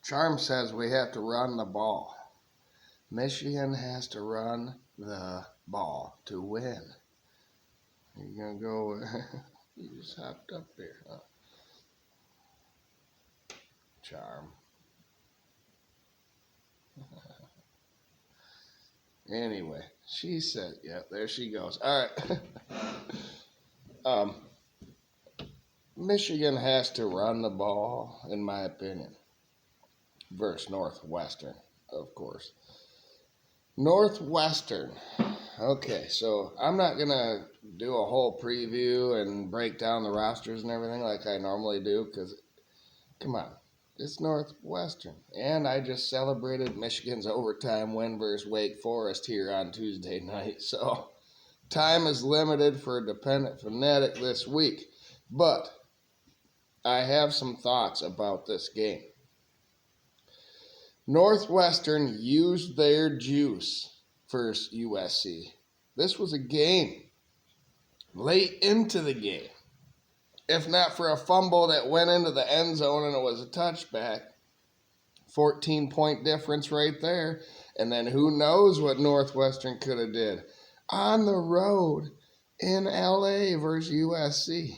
Charm says we have to run the ball. Michigan has to run the ball to win. You're going to go, you just hopped up there, huh? Charm. Anyway, she said, yeah, there she goes. All right. Michigan has to run the ball, in my opinion, versus Northwestern, of course. Northwestern. Okay, so I'm not going to do a whole preview and break down the rosters and everything like I normally do because, come on, it's Northwestern. And I just celebrated Michigan's overtime win versus Wake Forest here on Tuesday night. So time is limited for a dependent fanatic this week. But I have some thoughts about this game. Northwestern used their juice versus USC. This was a game late into the game. If not for a fumble that went into the end zone and it was a touchback, 14-point difference right there. And then who knows what Northwestern could have did on the road in LA versus USC.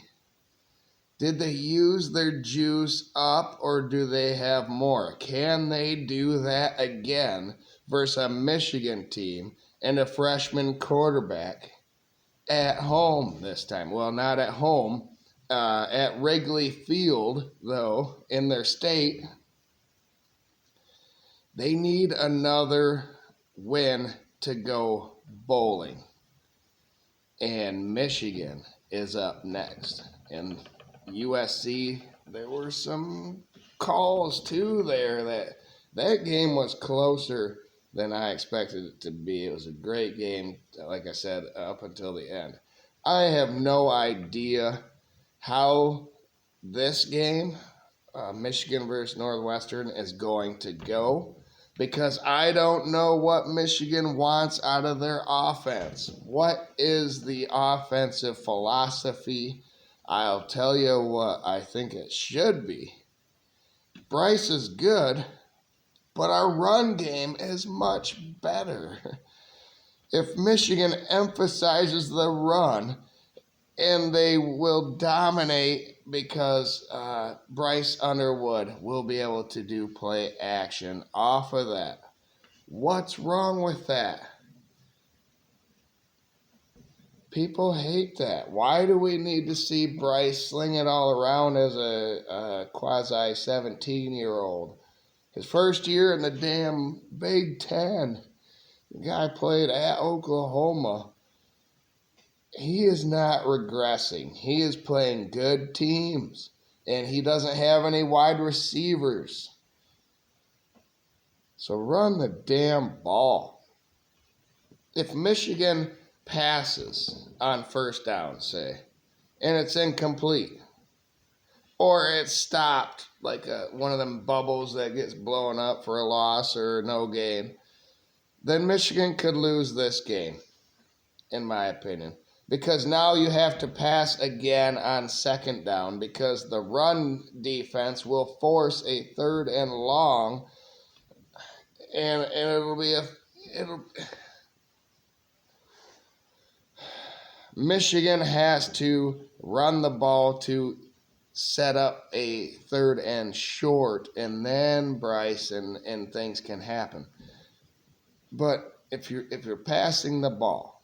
Did they use their juice up or do they have more? Can they do that again versus a Michigan team and a freshman quarterback at home this time? Well, not at home. At Wrigley Field, though, in their state, they need another win to go bowling. And Michigan is up next. And USC, there were some calls too there that game was closer than I expected it to be. It was a great game, like I said, up until the end. I have no idea how this game, Michigan versus Northwestern, is going to go because I don't know what Michigan wants out of their offense. What is the offensive philosophy? I'll tell you what I think it should be. Bryce is good, but our run game is much better. If Michigan emphasizes the run, and they will dominate because Bryce Underwood will be able to do play action off of that. What's wrong with that? People hate that. Why do we need to see Bryce sling it all around as a quasi 17-year-old? His first year in the damn Big Ten. The guy played at Oklahoma. He is not regressing. He is playing good teams. And he doesn't have any wide receivers. So run the damn ball. If Michigan passes on first down, say, and it's incomplete, or it's stopped like one of them bubbles that gets blown up for a loss or no gain, then Michigan could lose this game, in my opinion. Because now you have to pass again on second down because the run defense will force a third and long, and Michigan has to run the ball to set up a third and short, and then Bryce and things can happen. But if you're passing the ball,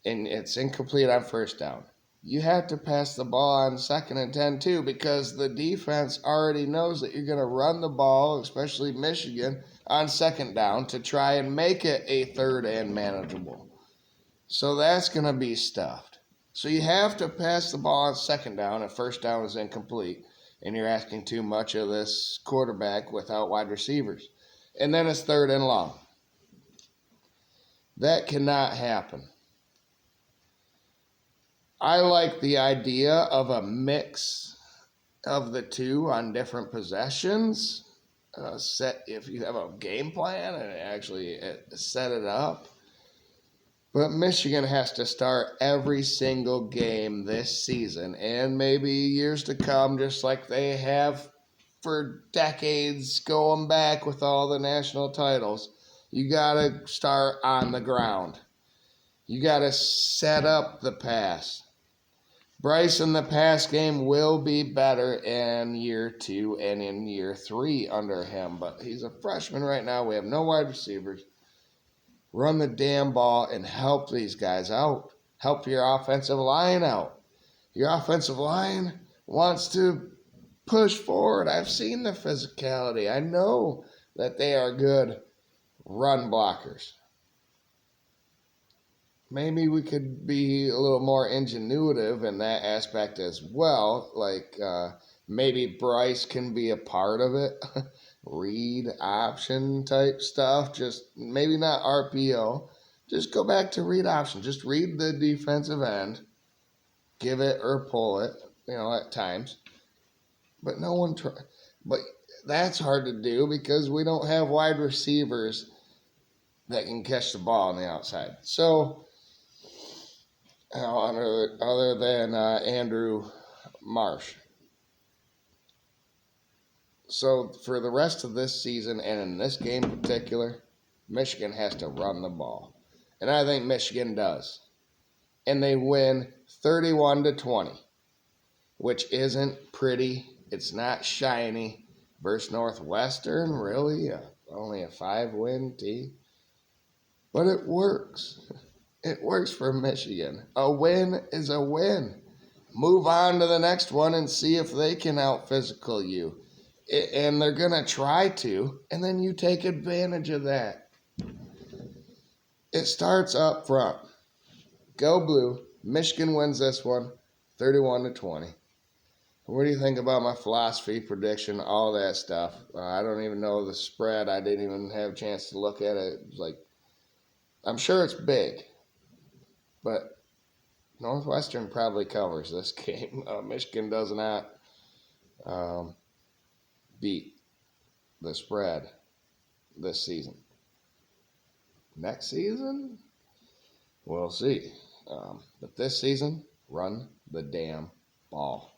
and it's incomplete on first down, you have to pass the ball on 2nd and 10 too because the defense already knows that you're going to run the ball, especially Michigan, on second down to try and make it a third and manageable. So that's going to be stuffed. So you have to pass the ball on second down if first down is incomplete and you're asking too much of this quarterback without wide receivers. And then it's third and long. That cannot happen. I like the idea of a mix of the two on different possessions. If you have a game plan and actually set it up. But Michigan has to start every single game this season and maybe years to come, just like they have for decades going back with all the national titles. You got to start on the ground. You got to set up the pass. Bryce in the pass game will be better in year 2 and in year 3 under him, but he's a freshman right now. We have no wide receivers. Run the damn ball and help these guys out. Help your offensive line out. Your offensive line wants to push forward. I've seen the physicality. I know that they are good run blockers. Maybe we could be a little more ingenuitive in that aspect as well. Like maybe Bryce can be a part of it. Read option type stuff. Just maybe not RPO. Just go back to read option. Just read the defensive end. Give it or pull it, at times. But no one try. But that's hard to do because we don't have wide receivers that can catch the ball on the outside. So, other than Andrew Marsh. So for the rest of this season and in this game in particular, Michigan has to run the ball. And I think Michigan does. And they win 31-20, which isn't pretty. It's not shiny. Versus Northwestern, really? Only a 5-win team? But it works. It works for Michigan. A win is a win. Move on to the next one and see if they can out-physical you. And they're going to try to, and then you take advantage of that. It starts up front. Go Blue. Michigan wins this one, 31-20. What do you think about my philosophy, prediction, all that stuff? I don't even know the spread. I didn't even have a chance to look at it. It was like, I'm sure it's big, but Northwestern probably covers this game. Michigan does not beat the spread this season. Next season, we'll see. But this season, run the damn ball.